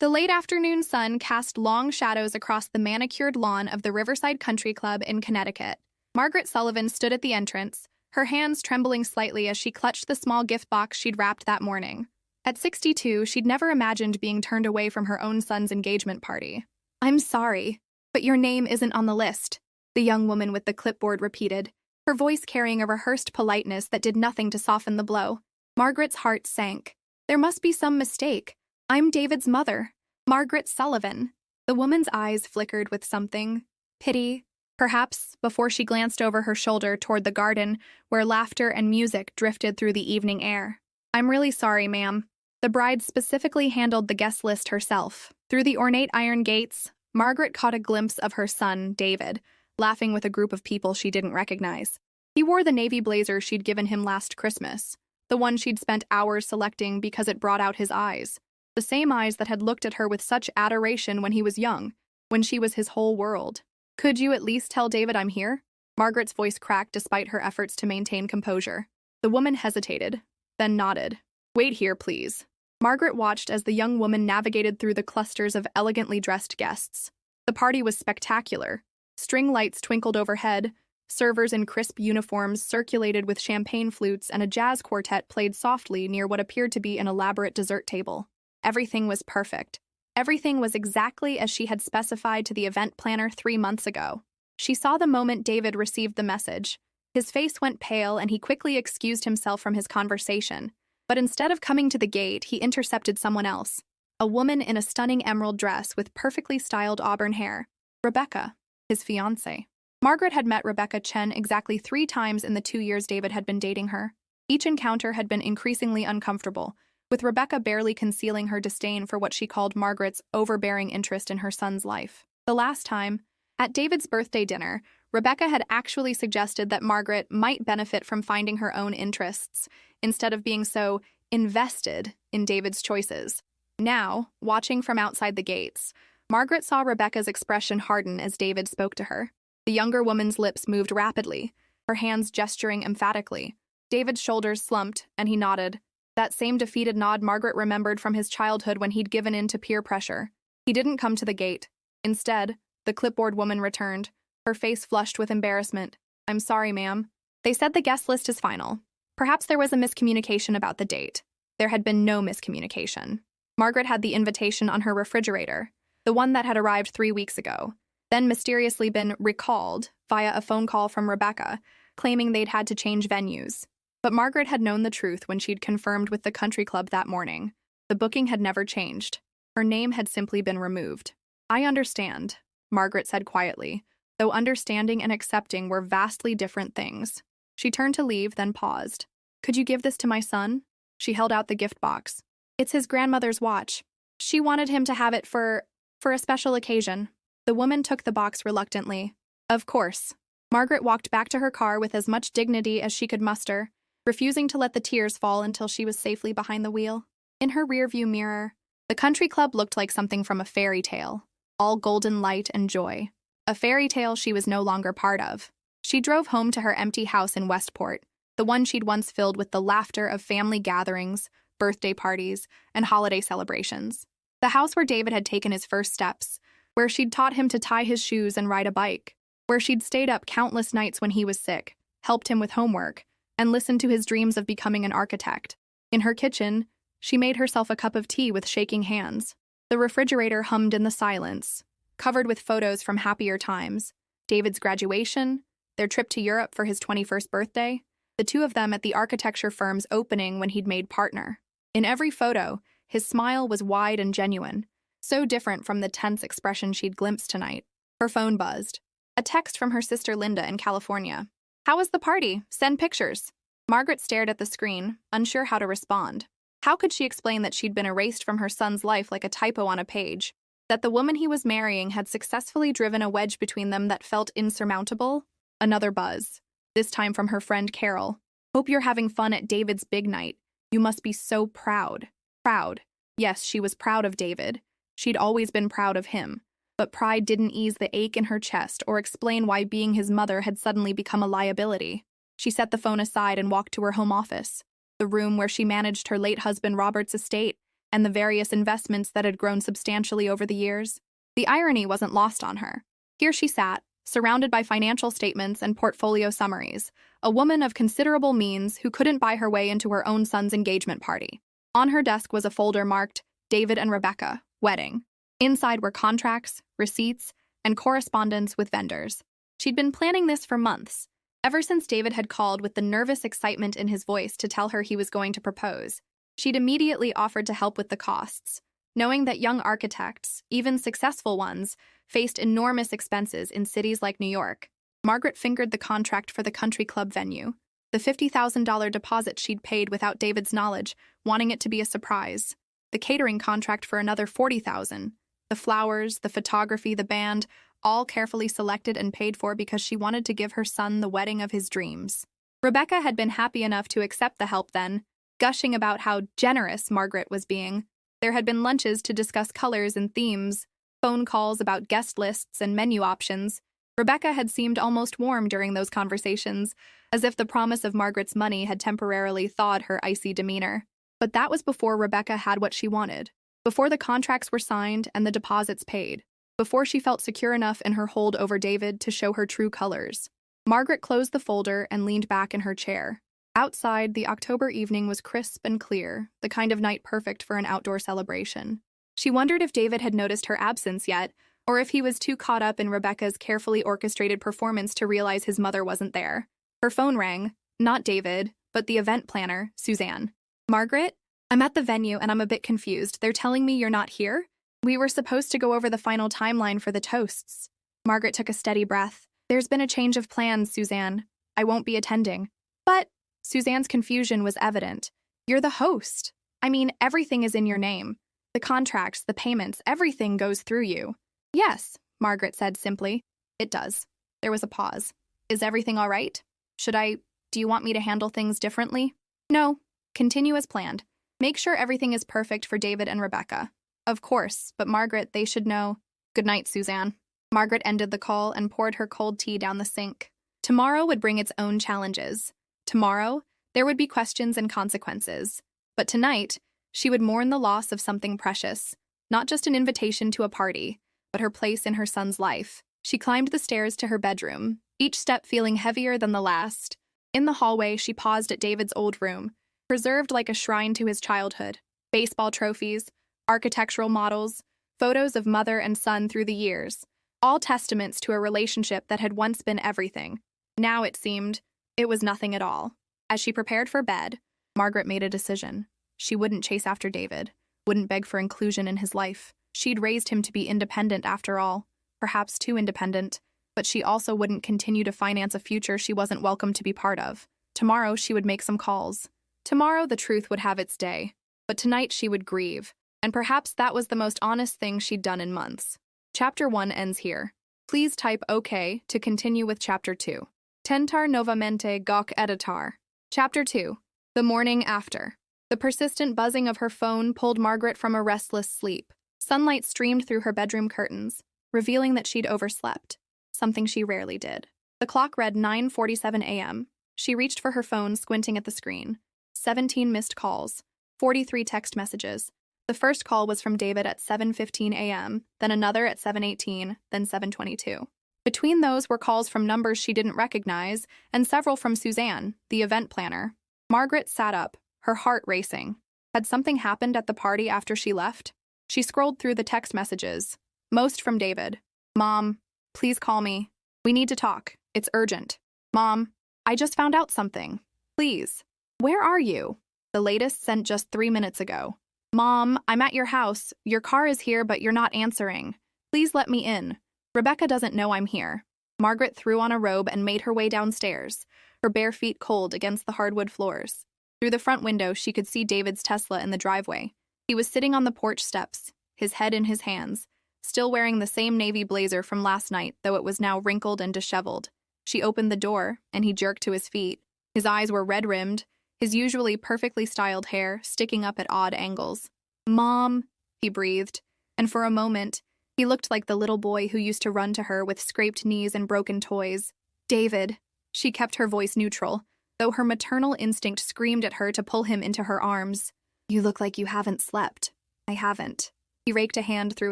The late afternoon sun cast long shadows across the manicured lawn of the Riverside Country Club in Connecticut. Margaret Sullivan stood at the entrance, her hands trembling slightly as she clutched the small gift box she'd wrapped that morning. At 62, she'd never imagined being turned away from her own son's engagement party. "I'm sorry, but your name isn't on the list," the young woman with the clipboard repeated, her voice carrying a rehearsed politeness that did nothing to soften the blow. Margaret's heart sank. There must be some mistake. "I'm David's mother, Margaret Sullivan." The woman's eyes flickered with something. Pity, perhaps, before she glanced over her shoulder toward the garden, where laughter and music drifted through the evening air. "I'm really sorry, ma'am." The bride specifically handled the guest list herself. Through the ornate iron gates, Margaret caught a glimpse of her son, David, laughing with a group of people she didn't recognize. He wore the navy blazer she'd given him last Christmas, the one she'd spent hours selecting because it brought out his eyes. The same eyes that had looked at her with such adoration when he was young, when she was his whole world. "Could you at least tell David I'm here?" Margaret's voice cracked despite her efforts to maintain composure. The woman hesitated, then nodded. "Wait here, please." Margaret watched as the young woman navigated through the clusters of elegantly dressed guests. The party was spectacular. String lights twinkled overhead, servers in crisp uniforms circulated with champagne flutes, and a jazz quartet played softly near what appeared to be an elaborate dessert table. Everything was perfect. Everything was exactly as she had specified to the event planner 3 months ago. She saw the moment David received the message. His face went pale and he quickly excused himself from his conversation. But instead of coming to the gate, he intercepted someone else. A woman in a stunning emerald dress with perfectly styled auburn hair. Rebecca, his fiancée. Margaret had met Rebecca Chen exactly 3 times in the 2 years David had been dating her. Each encounter had been increasingly uncomfortable, with Rebecca barely concealing her disdain for what she called Margaret's overbearing interest in her son's life. The last time, at David's birthday dinner, Rebecca had actually suggested that Margaret might benefit from finding her own interests, instead of being so invested in David's choices. Now, watching from outside the gates, Margaret saw Rebecca's expression harden as David spoke to her. The younger woman's lips moved rapidly, her hands gesturing emphatically. David's shoulders slumped, and he nodded. That same defeated nod Margaret remembered from his childhood when he'd given in to peer pressure. He didn't come to the gate. Instead, the clipboard woman returned, her face flushed with embarrassment. "I'm sorry, ma'am. They said the guest list is final. Perhaps there was a miscommunication about the date." There had been no miscommunication. Margaret had the invitation on her refrigerator, the one that had arrived 3 weeks ago, then mysteriously been recalled via a phone call from Rebecca, claiming they'd had to change venues. But Margaret had known the truth when she'd confirmed with the country club that morning. The booking had never changed. Her name had simply been removed. "I understand," Margaret said quietly, though understanding and accepting were vastly different things. She turned to leave, then paused. "Could you give this to my son?" She held out the gift box. "It's his grandmother's watch. She wanted him to have it for a special occasion." The woman took the box reluctantly. "Of course." Margaret walked back to her car with as much dignity as she could muster, refusing to let the tears fall until she was safely behind the wheel. In her rearview mirror, the country club looked like something from a fairy tale, all golden light and joy. A fairy tale she was no longer part of. She drove home to her empty house in Westport, the one she'd once filled with the laughter of family gatherings, birthday parties, and holiday celebrations. The house where David had taken his first steps, where she'd taught him to tie his shoes and ride a bike, where she'd stayed up countless nights when he was sick, helped him with homework, and listened to his dreams of becoming an architect. In her kitchen, she made herself a cup of tea with shaking hands. The refrigerator hummed in the silence, covered with photos from happier times. David's graduation, their trip to Europe for his 21st birthday, the two of them at the architecture firm's opening when he'd made partner. In every photo, his smile was wide and genuine, so different from the tense expression she'd glimpsed tonight. Her phone buzzed. A text from her sister Linda in California. "How was the party? Send pictures." Margaret stared at the screen, unsure how to respond. How could she explain that she'd been erased from her son's life like a typo on a page? That the woman he was marrying had successfully driven a wedge between them that felt insurmountable? Another buzz, this time from her friend Carol. "Hope you're having fun at David's big night. You must be so proud." Proud. Yes, she was proud of David. She'd always been proud of him. But pride didn't ease the ache in her chest or explain why being his mother had suddenly become a liability. She set the phone aside and walked to her home office, the room where she managed her late husband Robert's estate, and the various investments that had grown substantially over the years. The irony wasn't lost on her. Here she sat, surrounded by financial statements and portfolio summaries, a woman of considerable means who couldn't buy her way into her own son's engagement party. On her desk was a folder marked David and Rebecca, Wedding. Inside were contracts, receipts, and correspondence with vendors. She'd been planning this for months, ever since David had called with the nervous excitement in his voice to tell her he was going to propose. She'd immediately offered to help with the costs, knowing that young architects, even successful ones, faced enormous expenses in cities like New York. Margaret fingered the contract for the country club venue, the $50,000 deposit she'd paid without David's knowledge, wanting it to be a surprise, the catering contract for another $40,000, the flowers, the photography, the band, all carefully selected and paid for because she wanted to give her son the wedding of his dreams. Rebecca had been happy enough to accept the help then, gushing about how generous Margaret was being. There had been lunches to discuss colors and themes, phone calls about guest lists and menu options. Rebecca had seemed almost warm during those conversations, as if the promise of Margaret's money had temporarily thawed her icy demeanor. But that was before Rebecca had what she wanted, before the contracts were signed and the deposits paid, before she felt secure enough in her hold over David to show her true colors. Margaret closed the folder and leaned back in her chair. Outside, the October evening was crisp and clear, the kind of night perfect for an outdoor celebration. She wondered if David had noticed her absence yet, or if he was too caught up in Rebecca's carefully orchestrated performance to realize his mother wasn't there. Her phone rang, not David, but the event planner, Suzanne. "Margaret, I'm at the venue and I'm a bit confused. They're telling me you're not here? We were supposed to go over the final timeline for the toasts." Margaret took a steady breath. "There's been a change of plans, Suzanne. I won't be attending." "But..." Suzanne's confusion was evident. "You're the host. I mean, everything is in your name. The contracts, the payments, everything goes through you." "Yes," Margaret said simply. "It does." There was a pause. "Is everything all right? Do you want me to handle things differently?" "No. Continue as planned. Make sure everything is perfect for David and Rebecca." "Of course, but Margaret, they should know." "Good night, Suzanne." Margaret ended the call and poured her cold tea down the sink. Tomorrow would bring its own challenges. Tomorrow, there would be questions and consequences. But tonight, she would mourn the loss of something precious, not just an invitation to a party, but her place in her son's life. She climbed the stairs to her bedroom, each step feeling heavier than the last. In the hallway, she paused at David's old room, preserved like a shrine to his childhood. Baseball trophies, architectural models, photos of mother and son through the years, all testaments to a relationship that had once been everything. Now, it seemed, it was nothing at all. As she prepared for bed, Margaret made a decision. She wouldn't chase after David, wouldn't beg for inclusion in his life. She'd raised him to be independent after all, perhaps too independent, but she also wouldn't continue to finance a future she wasn't welcome to be part of. Tomorrow, she would make some calls. Tomorrow, the truth would have its day. But tonight, she would grieve, and perhaps that was the most honest thing she'd done in months. Chapter 1 ends here. Please type OK to continue with Chapter 2. Tentar novamente gok editar. Chapter 2. The morning after. The persistent buzzing of her phone pulled Margaret from a restless sleep. Sunlight streamed through her bedroom curtains, revealing that she'd overslept, something she rarely did. The clock read 9:47 a.m. She reached for her phone, squinting at the screen. 17 missed calls, 43 text messages. The first call was from David at 7:15 a.m., then another at 7:18, then 7:22. Between those were calls from numbers she didn't recognize, and several from Suzanne, the event planner. Margaret sat up, her heart racing. Had something happened at the party after she left? She scrolled through the text messages, most from David. "Mom, please call me. We need to talk. It's urgent. Mom, I just found out something. Please. Where are you?" The latest sent just 3 minutes ago. "Mom, I'm at your house. Your car is here, but you're not answering. Please let me in. Rebecca doesn't know I'm here." Margaret threw on a robe and made her way downstairs, her bare feet cold against the hardwood floors. Through the front window, she could see David's Tesla in the driveway. He was sitting on the porch steps, his head in his hands, still wearing the same navy blazer from last night, though it was now wrinkled and disheveled. She opened the door, and he jerked to his feet. His eyes were red-rimmed, his usually perfectly styled hair sticking up at odd angles. "Mom," he breathed, and for a moment, he looked like the little boy who used to run to her with scraped knees and broken toys. "David." She kept her voice neutral, though her maternal instinct screamed at her to pull him into her arms. "You look like you haven't slept." I haven't. He raked a hand through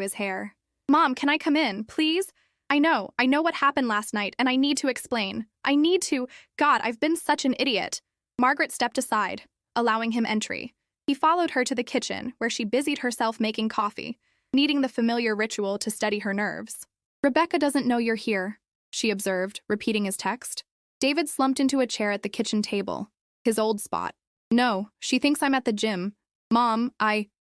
his hair. Mom, can I come in, please? I know what happened last night, and I need to explain. I need to. God, I've been such an idiot. Margaret stepped aside, allowing him entry. He followed her to the kitchen, where she busied herself making coffee, needing the familiar ritual to steady her nerves. Rebecca doesn't know you're here, she observed, repeating his text. David slumped into a chair at the kitchen table, his old spot. No, she thinks I'm at the gym. Mom,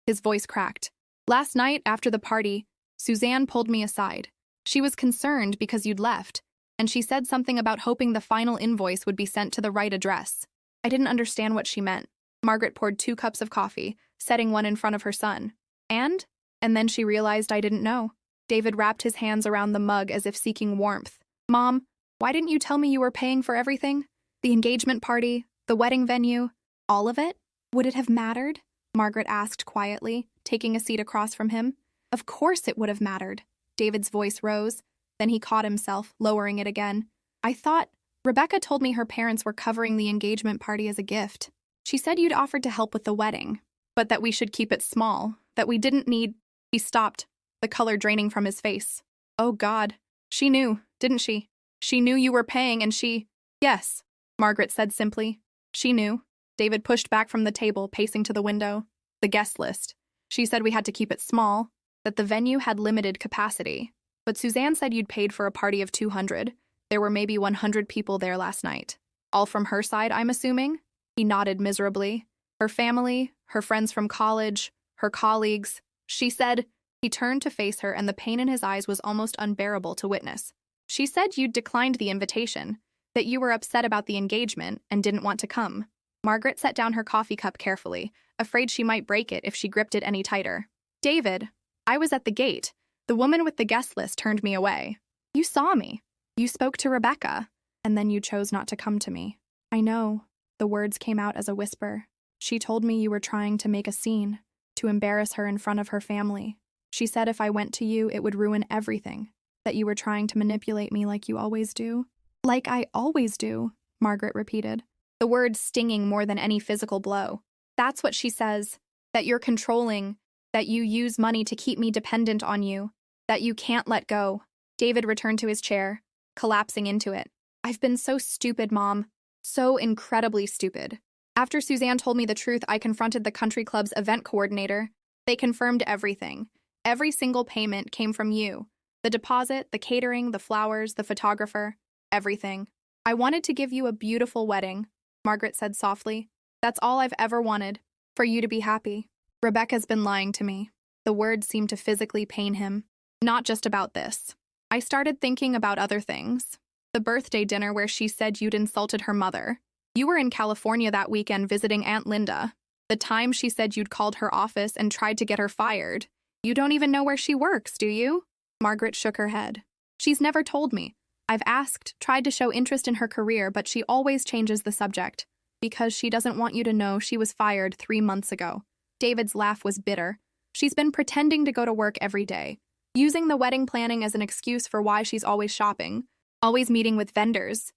His voice cracked. Last night, after the party, Suzanne pulled me aside. She was concerned because you'd left, and she said something about hoping the final invoice would be sent to the right address. I didn't understand what she meant. Margaret poured 2 cups of coffee, setting one in front of her son. And then she realized I didn't know. David wrapped his hands around the mug as if seeking warmth. Mom, why didn't you tell me you were paying for everything? The engagement party, the wedding venue, all of it? Would it have mattered? Margaret asked quietly, taking a seat across from him. Of course it would have mattered. David's voice rose. Then he caught himself, lowering it again. I thought, Rebecca told me her parents were covering the engagement party as a gift. She said you'd offered to help with the wedding, but that we should keep it small, that we didn't need. He stopped, the color draining from his face. Oh God. She knew, didn't she? She knew you were paying and she… Yes, Margaret said simply. She knew. David pushed back from the table, pacing to the window. The guest list. She said we had to keep it small, that the venue had limited capacity. But Suzanne said you'd paid for a party of 200. There were maybe 100 people there last night. All from her side, I'm assuming? He nodded miserably. Her family, her friends from college, her colleagues. She said… He turned to face her, and the pain in his eyes was almost unbearable to witness. She said you'd declined the invitation, that you were upset about the engagement and didn't want to come. Margaret set down her coffee cup carefully, afraid she might break it if she gripped it any tighter. David, I was at the gate. The woman with the guest list turned me away. You saw me. You spoke to Rebecca, and then you chose not to come to me. I know. The words came out as a whisper. She told me you were trying to make a scene, to embarrass her in front of her family. She said if I went to you, it would ruin everything, that you were trying to manipulate me like you always do. Like I always do, Margaret repeated, the words stinging more than any physical blow. That's what she says, that you're controlling, that you use money to keep me dependent on you, that you can't let go. David returned to his chair, collapsing into it. I've been so stupid, Mom. So incredibly stupid. After Suzanne told me the truth, I confronted the country club's event coordinator. They confirmed everything. Every single payment came from you. The deposit, the catering, the flowers, the photographer, everything. I wanted to give you a beautiful wedding, Margaret said softly. That's all I've ever wanted, for you to be happy. Rebecca's been lying to me. The words seemed to physically pain him. Not just about this. I started thinking about other things. The birthday dinner where she said you'd insulted her mother. You were in California that weekend visiting Aunt Linda. The time she said you'd called her office and tried to get her fired. You don't even know where she works, do you? Margaret shook her head. She's never told me. I've asked, tried to show interest in her career, but she always changes the subject. Because she doesn't want you to know she was fired 3 months ago. David's laugh was bitter. She's been pretending to go to work every day, using the wedding planning as an excuse for why she's always shopping, always meeting with vendors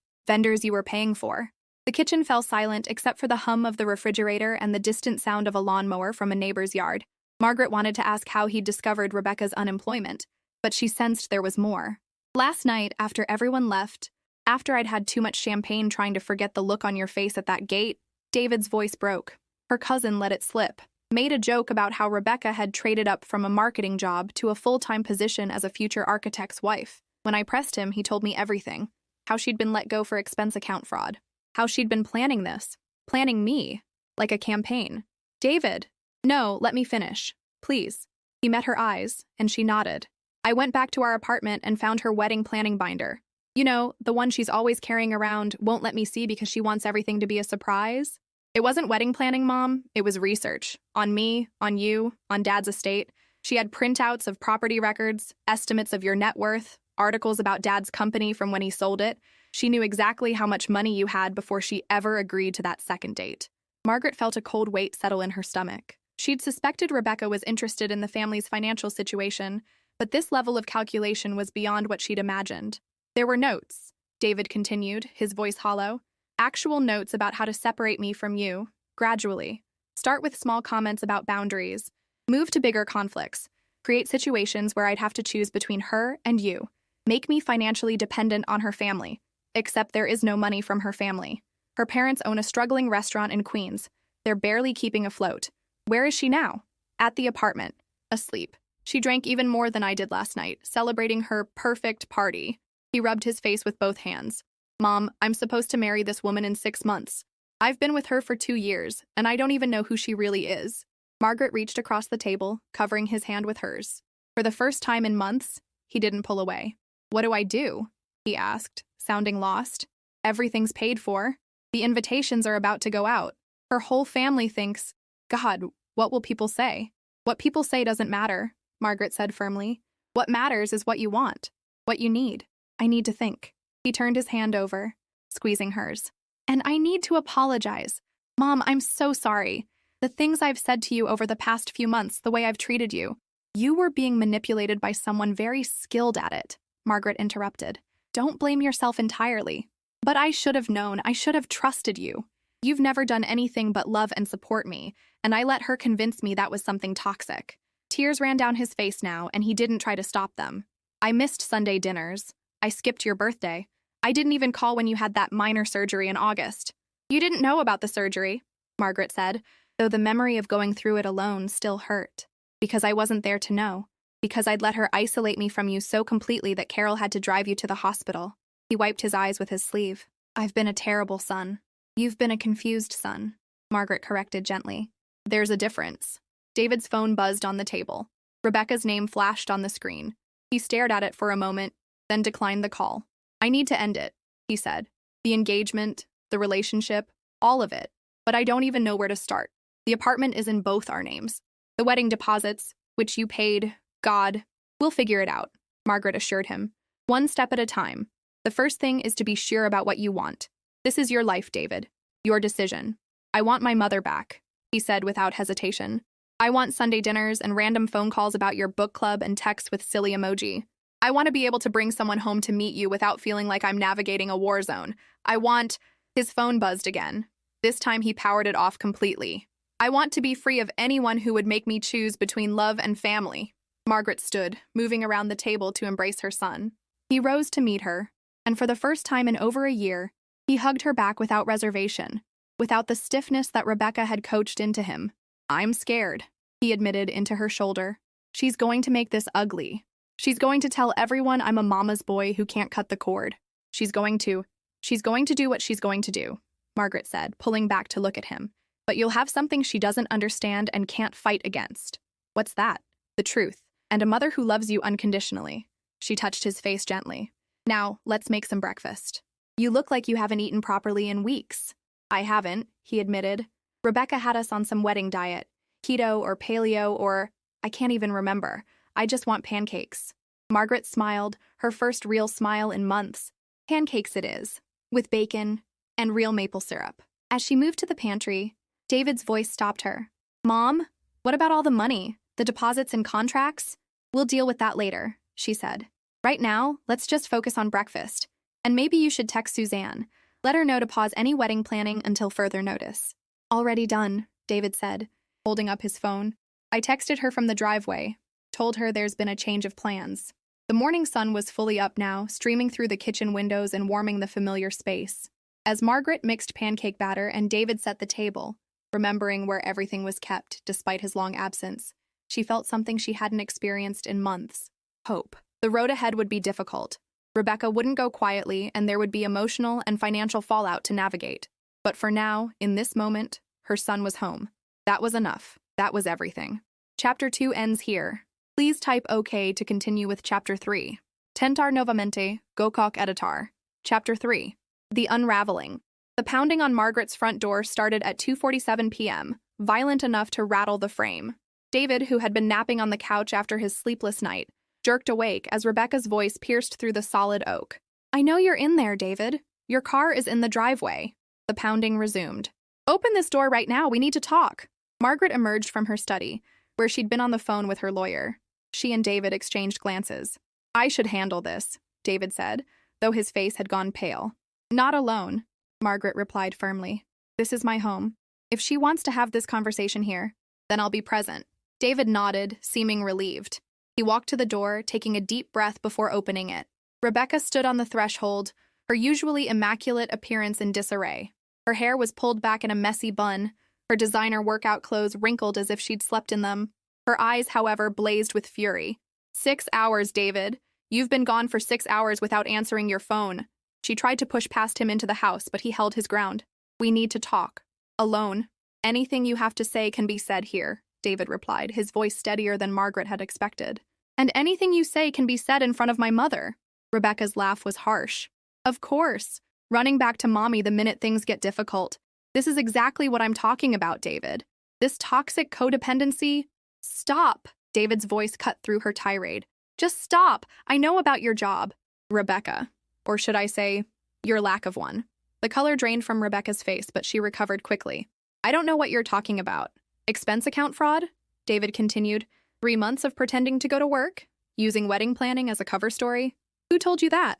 you were paying for. The kitchen fell silent except for the hum of the refrigerator and the distant sound of a lawnmower from a neighbor's yard. Margaret wanted to ask how he'd discovered Rebecca's unemployment, but she sensed there was more. Last night, after everyone left, after I'd had too much champagne trying to forget the look on your face at that gate, David's voice broke. Her cousin let it slip, made a joke about how Rebecca had traded up from a marketing job to a full-time position as a future architect's wife. When I pressed him, he told me everything. How she'd been let go for expense account fraud. How she'd been planning this. Planning me. Like a campaign. David! No, let me finish. Please. He met her eyes, and she nodded. I went back to our apartment and found her wedding planning binder. You know, the one she's always carrying around, won't let me see because she wants everything to be a surprise. It wasn't wedding planning, Mom. It was research. On me, on you, on Dad's estate. She had printouts of property records, estimates of your net worth, articles about Dad's company from when he sold it. She knew exactly how much money you had before she ever agreed to that second date. Margaret felt a cold weight settle in her stomach. She'd suspected Rebecca was interested in the family's financial situation, but this level of calculation was beyond what she'd imagined. There were notes, David continued, his voice hollow. Actual notes about how to separate me from you, gradually. Start with small comments about boundaries. Move to bigger conflicts. Create situations where I'd have to choose between her and you. Make me financially dependent on her family. Except there is no money from her family. Her parents own a struggling restaurant in Queens. They're barely keeping afloat. Where is she now? At the apartment. Asleep. She drank even more than I did last night, celebrating her perfect party. He rubbed his face with both hands. Mom, I'm supposed to marry this woman in 6 months. I've been with her for 2 years, and I don't even know who she really is. Margaret reached across the table, covering his hand with hers. For the first time in months, he didn't pull away. What do I do? He asked, sounding lost. Everything's paid for. The invitations are about to go out. Her whole family thinks, God, what will people say? What people say doesn't matter, Margaret said firmly. What matters is what you want, what you need. I need to think. He turned his hand over, squeezing hers. And I need to apologize. Mom, I'm so sorry. The things I've said to you over the past few months, the way I've treated you. You were being manipulated by someone very skilled at it, Margaret interrupted. Don't blame yourself entirely. But I should have known. I should have trusted you. You've never done anything but love and support me, and I let her convince me that was something toxic. Tears ran down his face now, and he didn't try to stop them. I missed Sunday dinners. I skipped your birthday. I didn't even call when you had that minor surgery in August. You didn't know about the surgery, Margaret said, though the memory of going through it alone still hurt. Because I wasn't there to know. Because I'd let her isolate me from you so completely that Carol had to drive you to the hospital. He wiped his eyes with his sleeve. I've been a terrible son. You've been a confused son, Margaret corrected gently. There's a difference. David's phone buzzed on the table. Rebecca's name flashed on the screen. He stared at it for a moment, then declined the call. I need to end it, he said. The engagement, the relationship, all of it. But I don't even know where to start. The apartment is in both our names. The wedding deposits, which you paid, God, we'll figure it out, Margaret assured him. One step at a time. The first thing is to be sure about what you want. This is your life, David. Your decision. I want my mother back, he said without hesitation. I want Sunday dinners and random phone calls about your book club and texts with silly emoji. I want to be able to bring someone home to meet you without feeling like I'm navigating a war zone. I want... His phone buzzed again. This time he powered it off completely. I want to be free of anyone who would make me choose between love and family. Margaret stood, moving around the table to embrace her son. He rose to meet her, and for the first time in over a year, he hugged her back without reservation, without the stiffness that Rebecca had coached into him. I'm scared, he admitted into her shoulder. She's going to make this ugly. She's going to tell everyone I'm a mama's boy who can't cut the cord. She's going to do what she's going to do, Margaret said, pulling back to look at him. But you'll have something she doesn't understand and can't fight against. What's that? The truth. And a mother who loves you unconditionally. She touched his face gently. Now, let's make some breakfast. You look like you haven't eaten properly in weeks. I haven't, he admitted. Rebecca had us on some wedding diet. Keto or paleo or... I can't even remember. I just want pancakes. Margaret smiled, her first real smile in months. Pancakes it is, with bacon and real maple syrup. As she moved to the pantry, David's voice stopped her. Mom, what about all the money? The deposits and contracts? We'll deal with that later, she said. Right now, let's just focus on breakfast. And maybe you should text Suzanne. Let her know to pause any wedding planning until further notice. Already done, David said, holding up his phone. I texted her from the driveway, told her there's been a change of plans. The morning sun was fully up now, streaming through the kitchen windows and warming the familiar space. As Margaret mixed pancake batter and David set the table, remembering where everything was kept despite his long absence, she felt something she hadn't experienced in months. Hope. The road ahead would be difficult. Rebecca wouldn't go quietly, and there would be emotional and financial fallout to navigate. But for now, in this moment, her son was home. That was enough. That was everything. Chapter 2 ends here. Please type OK to continue with Chapter 3. Tentar novamente, Gokok editar. Chapter 3. The Unraveling. The pounding on Margaret's front door started at 2:47 p.m., violent enough to rattle the frame. David, who had been napping on the couch after his sleepless night, jerked awake as Rebecca's voice pierced through the solid oak. I know you're in there, David. Your car is in the driveway. The pounding resumed. Open this door right now. We need to talk. Margaret emerged from her study, where she'd been on the phone with her lawyer. She and David exchanged glances. I should handle this, David said, though his face had gone pale. Not alone, Margaret replied firmly. This is my home. If she wants to have this conversation here, then I'll be present. David nodded, seeming relieved. He walked to the door, taking a deep breath before opening it. Rebecca stood on the threshold, her usually immaculate appearance in disarray. Her hair was pulled back in a messy bun, her designer workout clothes wrinkled as if she'd slept in them. Her eyes, however, blazed with fury. 6 hours, David. You've been gone for 6 hours without answering your phone. She tried to push past him into the house, but he held his ground. We need to talk. Alone. Anything you have to say can be said here, David replied, his voice steadier than Margaret had expected. And anything you say can be said in front of my mother. Rebecca's laugh was harsh. Of course. Running back to mommy the minute things get difficult. This is exactly what I'm talking about, David. This toxic codependency. Stop. David's voice cut through her tirade. Just stop. I know about your job. Rebecca. Or should I say, your lack of one. The color drained from Rebecca's face, but she recovered quickly. I don't know what you're talking about. Expense account fraud? David continued. 3 months of pretending to go to work? Using wedding planning as a cover story? Who told you that?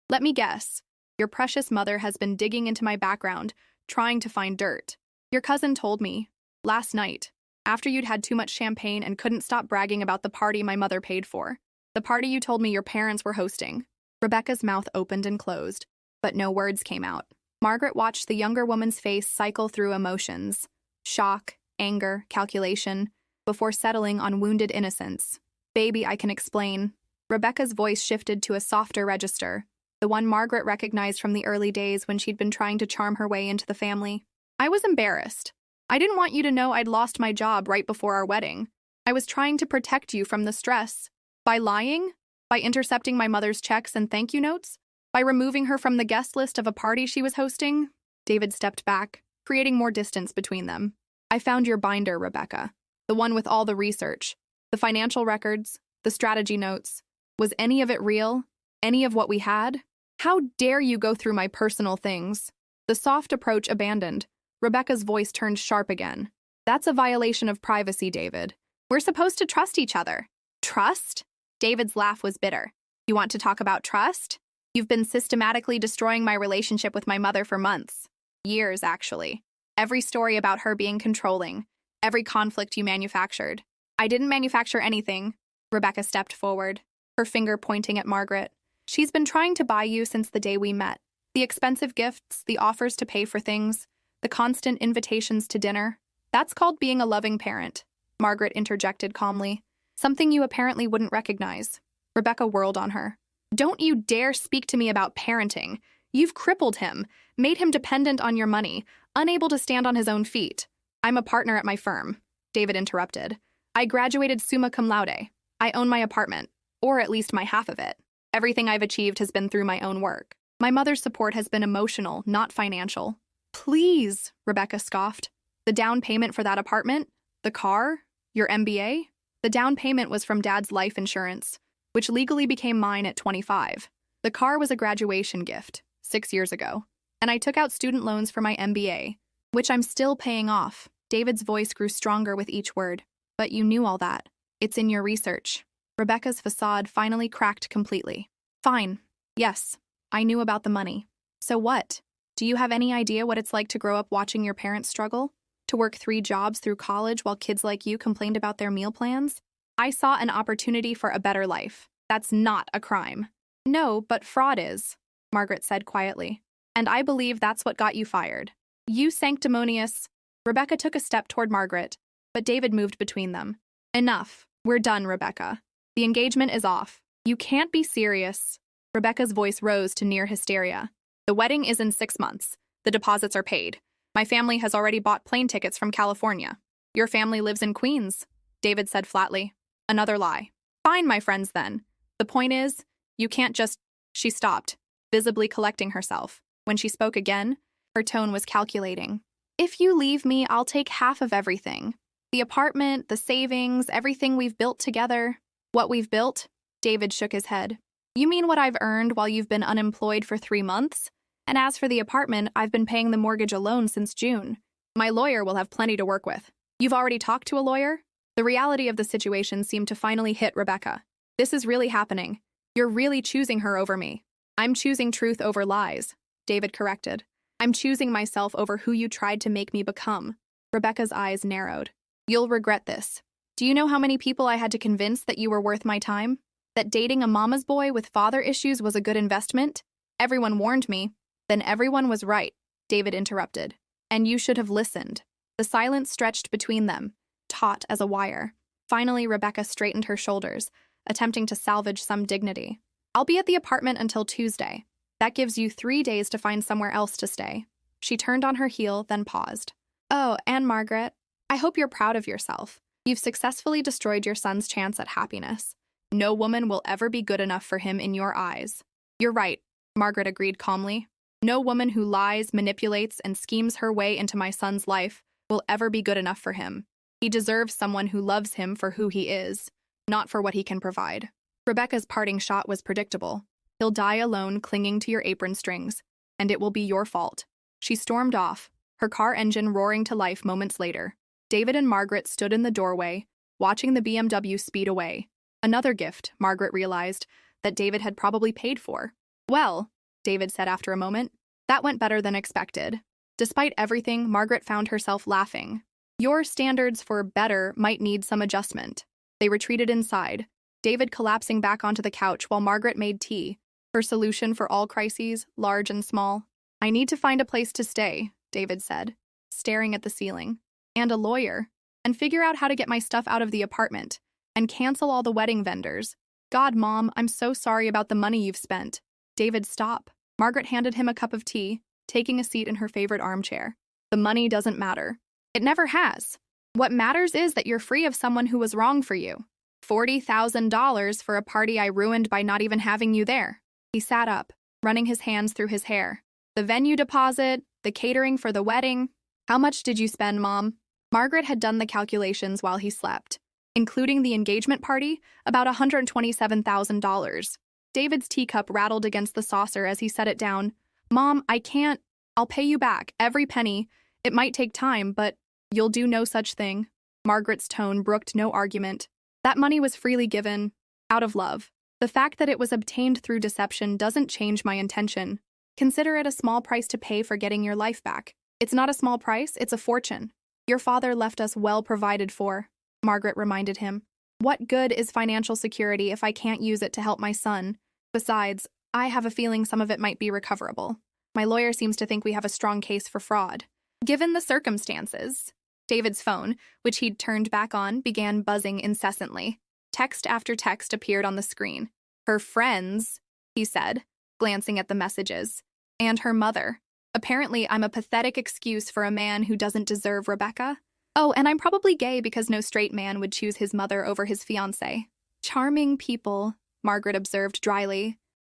Let me guess. Your precious mother has been digging into my background, trying to find dirt. Your cousin told me, last night, after you'd had too much champagne and couldn't stop bragging about the party my mother paid for. The party you told me your parents were hosting. Rebecca's mouth opened and closed, but no words came out. Margaret watched the younger woman's face cycle through emotions. Shock, anger, calculation, before settling on wounded innocence. Baby, I can explain. Rebecca's voice shifted to a softer register, the one Margaret recognized from the early days when she'd been trying to charm her way into the family. I was embarrassed. I didn't want you to know I'd lost my job right before our wedding. I was trying to protect you from the stress. By lying? By intercepting my mother's checks and thank you notes? By removing her from the guest list of a party she was hosting? David stepped back, creating more distance between them. I found your binder, Rebecca. The one with all the research. The financial records. The strategy notes. Was any of it real? Any of what we had? How dare you go through my personal things? The soft approach abandoned. Rebecca's voice turned sharp again. That's a violation of privacy, David. We're supposed to trust each other. Trust? David's laugh was bitter. You want to talk about trust? You've been systematically destroying my relationship with my mother for months. Years, actually. Every story about her being controlling. Every conflict you manufactured. I didn't manufacture anything. Rebecca stepped forward, her finger pointing at Margaret. She's been trying to buy you since the day we met. The expensive gifts, the offers to pay for things, the constant invitations to dinner. That's called being a loving parent, Margaret interjected calmly. Something you apparently wouldn't recognize. Rebecca whirled on her. Don't you dare speak to me about parenting. You've crippled him, made him dependent on your money, unable to stand on his own feet. I'm a partner at my firm, David interrupted. I graduated summa cum laude. I own my apartment, or at least my half of it. Everything I've achieved has been through my own work. My mother's support has been emotional, not financial. Please, Rebecca scoffed. The down payment for that apartment? The car? Your MBA? The down payment was from Dad's life insurance, which legally became mine at 25. The car was a graduation gift, 6 years ago, and I took out student loans for my MBA, which I'm still paying off. David's voice grew stronger with each word. But you knew all that. It's in your research. Rebecca's facade finally cracked completely. Fine. Yes, I knew about the money. So what? Do you have any idea what it's like to grow up watching your parents struggle? To work 3 jobs through college while kids like you complained about their meal plans? I saw an opportunity for a better life. That's not a crime. No, but fraud is, Margaret said quietly. And I believe that's what got you fired. You sanctimonious. Rebecca took a step toward Margaret, but David moved between them. Enough. We're done, Rebecca. The engagement is off. You can't be serious. Rebecca's voice rose to near hysteria. The wedding is in 6 months. The deposits are paid. My family has already bought plane tickets from California. Your family lives in Queens, David said flatly. Another lie. Fine, my friends, then. The point is, you can't just... She stopped, visibly collecting herself. When she spoke again, her tone was calculating. If you leave me, I'll take half of everything. The apartment, the savings, everything we've built together. What we've built? David shook his head. You mean what I've earned while you've been unemployed for 3 months? And as for the apartment, I've been paying the mortgage alone since June. My lawyer will have plenty to work with. You've already talked to a lawyer? The reality of the situation seemed to finally hit Rebecca. This is really happening. You're really choosing her over me. I'm choosing truth over lies, David corrected. I'm choosing myself over who you tried to make me become. Rebecca's eyes narrowed. You'll regret this. Do you know how many people I had to convince that you were worth my time? That dating a mama's boy with father issues was a good investment? Everyone warned me. Then everyone was right, David interrupted. And you should have listened. The silence stretched between them, taut as a wire. Finally, Rebecca straightened her shoulders, attempting to salvage some dignity. I'll be at the apartment until Tuesday. That gives you 3 days to find somewhere else to stay. She turned on her heel, then paused. Oh, and Margaret, I hope you're proud of yourself. You've successfully destroyed your son's chance at happiness. No woman will ever be good enough for him in your eyes. You're right, Margaret agreed calmly. No woman who lies, manipulates, and schemes her way into my son's life will ever be good enough for him. He deserves someone who loves him for who he is, not for what he can provide. Rebecca's parting shot was predictable. He'll die alone clinging to your apron strings, and it will be your fault. She stormed off, her car engine roaring to life moments later. David and Margaret stood in the doorway, watching the BMW speed away. Another gift, Margaret realized, that David had probably paid for. Well, David said after a moment, that went better than expected. Despite everything, Margaret found herself laughing. Your standards for better might need some adjustment. They retreated inside, David collapsing back onto the couch while Margaret made tea, her solution for all crises, large and small. I need to find a place to stay, David said, staring at the ceiling. And a lawyer. And figure out how to get my stuff out of the apartment. And cancel all the wedding vendors. God, Mom, I'm so sorry about the money you've spent. David, stop. Margaret handed him a cup of tea, taking a seat in her favorite armchair. The money doesn't matter. It never has. What matters is that you're free of someone who was wrong for you. $40,000 for a party I ruined by not even having you there. He sat up, running his hands through his hair. The venue deposit, the catering for the wedding. How much did you spend, Mom? Margaret had done the calculations while he slept. Including the engagement party, about $127,000. David's teacup rattled against the saucer as he set it down. Mom, I can't. I'll pay you back, every penny. It might take time, but you'll do no such thing. Margaret's tone brooked no argument. That money was freely given, out of love. The fact that it was obtained through deception doesn't change my intention. Consider it a small price to pay for getting your life back. It's not a small price, it's a fortune. Your father left us well provided for, Margaret reminded him. What good is financial security if I can't use it to help my son? Besides, I have a feeling some of it might be recoverable. My lawyer seems to think we have a strong case for fraud. Given the circumstances, David's phone, which he'd turned back on, began buzzing incessantly. Text after text appeared on the screen. Her friends, he said, glancing at the messages. And her mother. Apparently, I'm a pathetic excuse for a man who doesn't deserve Rebecca. Oh, and I'm probably gay because no straight man would choose his mother over his fiancé. Charming people, Margaret observed dryly.